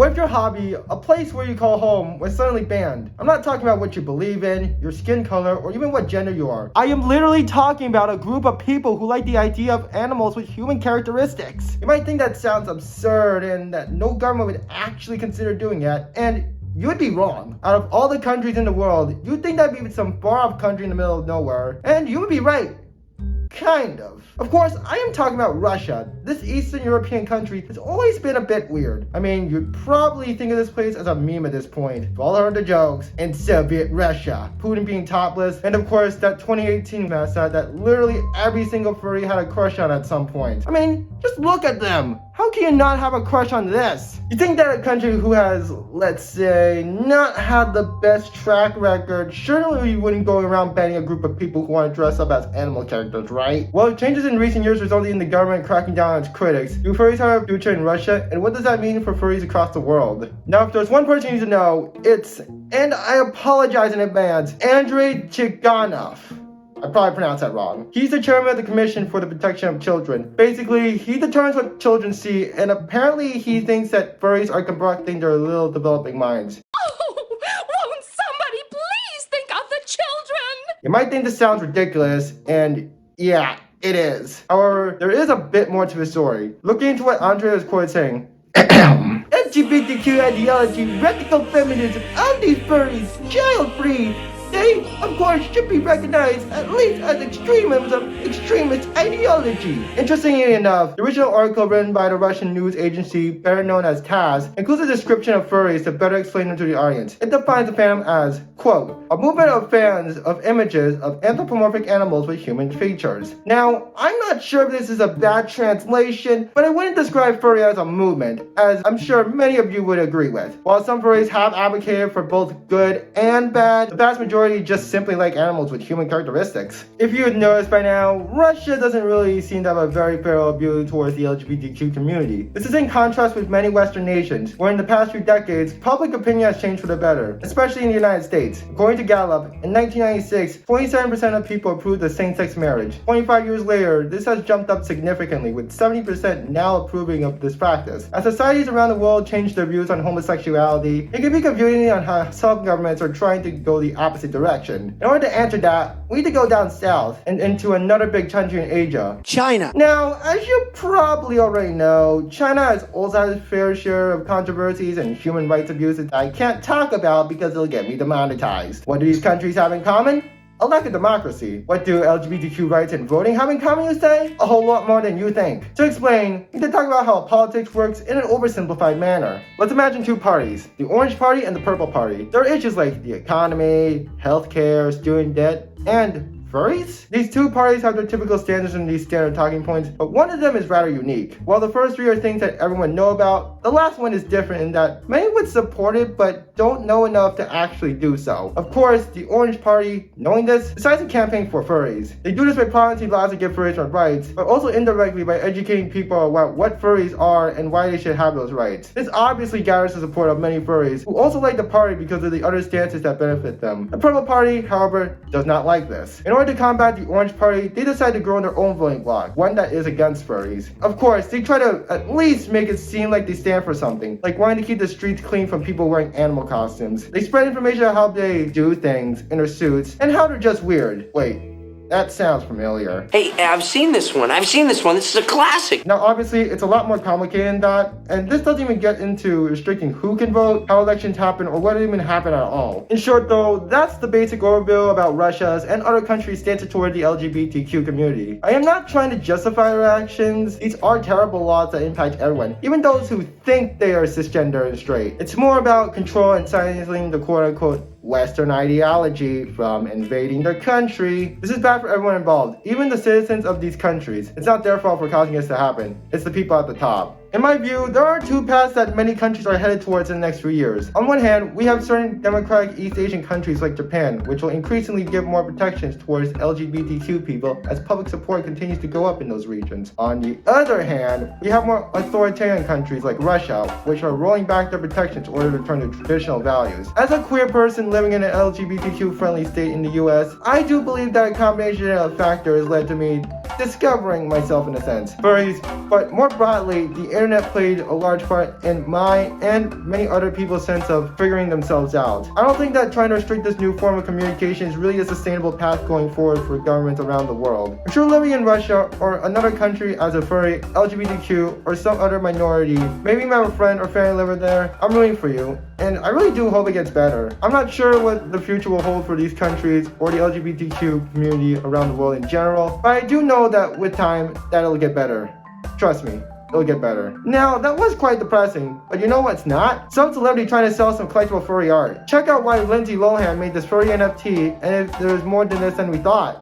What if your hobby, a place where you call home, was suddenly banned? I'm not talking about what you believe in, your skin color, or even what gender you are. I am literally talking about a group of people who like the idea of animals with human characteristics. You might think that sounds absurd and that no government would actually consider doing it, and you would be wrong. Out of all the countries in the world, you'd think that'd be some far-off country in the middle of nowhere, and you would be right. Kind of. Of course, I am talking about Russia. This Eastern European country has always been a bit weird. I mean, you'd probably think of this place as a meme at this point. You've all heard the jokes. In Soviet Russia, Putin being topless, and of course that 2018 mess that literally every single furry had a crush on at some point. I mean, just look at them. How can you not have a crush on this? You think that a country who has, let's say, not had the best track record, surely wouldn't go around banning a group of people who want to dress up as animal characters, right? Well, changes in recent years resulted in the government cracking down on its critics. Do furries have a future in Russia? And what does that mean for furries across the world? Now, if there's one person you need to know, it's, and I apologize in advance, Andrei Tsyganov. I probably pronounced that wrong. He's the chairman of the Commission for the Protection of Children. Basically, he determines what children see, and apparently he thinks that furries are constructing their little developing minds. Oh, won't somebody please think of the children? You might think this sounds ridiculous, and yeah, it is. However, there is a bit more to the story. Looking into what Andrei is quoted saying, LGBTQ ideology, radical feminism, anti-furries, child-free. They, of course, should be recognized at least as extremist ideology. Interestingly enough, the original article written by the Russian news agency, better known as TASS, includes a description of furries to better explain them to the audience. It defines the fandom as, quote, a movement of fans of images of anthropomorphic animals with human features. Now, I'm not sure if this is a bad translation, but I wouldn't describe furry as a movement, as I'm sure many of you would agree with. While some furries have advocated for both good and bad, the vast majority just simply like animals with human characteristics. If you had noticed by now, Russia doesn't really seem to have a very favorable view towards the LGBTQ community. This is in contrast with many Western nations, where in the past few decades, public opinion has changed for the better, especially in the United States. According to Gallup, in 1996, 27% of people approved of same-sex marriage. 25 years later, this has jumped up significantly, with 70% now approving of this practice. As societies around the world change their views on homosexuality, it can be confusing on how some governments are trying to go the opposite direction. In order to answer that, we need to go down south and into another big country in Asia, China. Now, as you probably already know, China has also had its fair share of controversies and human rights abuses that I can't talk about because it'll get me demonetized. What do these countries have in common? A lack of democracy. What do LGBTQ rights and voting have in common, you say? A whole lot more than you think. To explain, we need to talk about how politics works in an oversimplified manner. Let's imagine two parties, the Orange Party and the Purple Party. There are issues like the economy, healthcare, student debt, and furries? These two parties have their typical standards and these standard talking points, but one of them is rather unique. While the first three are things that everyone know about, the last one is different in that many would support it but don't know enough to actually do so. Of course, the Orange Party, knowing this, decides to campaign for furries. They do this by promising laws to give furries more rights, but also indirectly by educating people about what furries are and why they should have those rights. This obviously gathers the support of many furries who also like the party because of the other stances that benefit them. The Purple Party, however, does not like this. In order to combat the Orange Party, they decide to grow their own voting bloc, one that is against furries. Of course, they try to at least make it seem like they stand for something, like wanting to keep the streets clean from people wearing animal costumes. They spread information on how they do things in their suits, and how they're just weird. Wait, that sounds familiar. Hey, I've seen this one. This is a classic. Now, obviously, it's a lot more complicated than that, and this doesn't even get into restricting who can vote, how elections happen, or what even happen at all. In short, though, that's the basic overview about Russia's and other countries' stance toward the LGBTQ community. I am not trying to justify their actions. These are terrible laws that impact everyone, even those who think they are cisgender and straight. It's more about control and silencing the quote-unquote Western ideology from invading their country. This is bad for everyone involved, even the citizens of these countries. It's not their fault for causing this to happen. It's the people at the top. In my view, there are two paths that many countries are headed towards in the next few years. On one hand, we have certain democratic East Asian countries like Japan, which will increasingly give more protections towards LGBTQ people as public support continues to go up in those regions. On the other hand, we have more authoritarian countries like Russia, which are rolling back their protections in order to return to traditional values. As a queer person living in an LGBTQ-friendly state in the US, I do believe that a combination of factors led to me discovering myself in a sense. Furries, but more broadly, the internet played a large part in my and many other people's sense of figuring themselves out. I don't think that trying to restrict this new form of communication is really a sustainable path going forward for governments around the world. If you're living in Russia or another country as a furry, LGBTQ, or some other minority, maybe you have a friend or family member there, I'm rooting for you. And I really do hope it gets better. I'm not sure what the future will hold for these countries or the LGBTQ community around the world in general, but I do know that with time, that it'll get better. Trust me, it'll get better. Now, that was quite depressing, but you know what's not? Some celebrity trying to sell some collectible furry art. Check out why Lindsay Lohan made this furry NFT, and if there's more than this than we thought.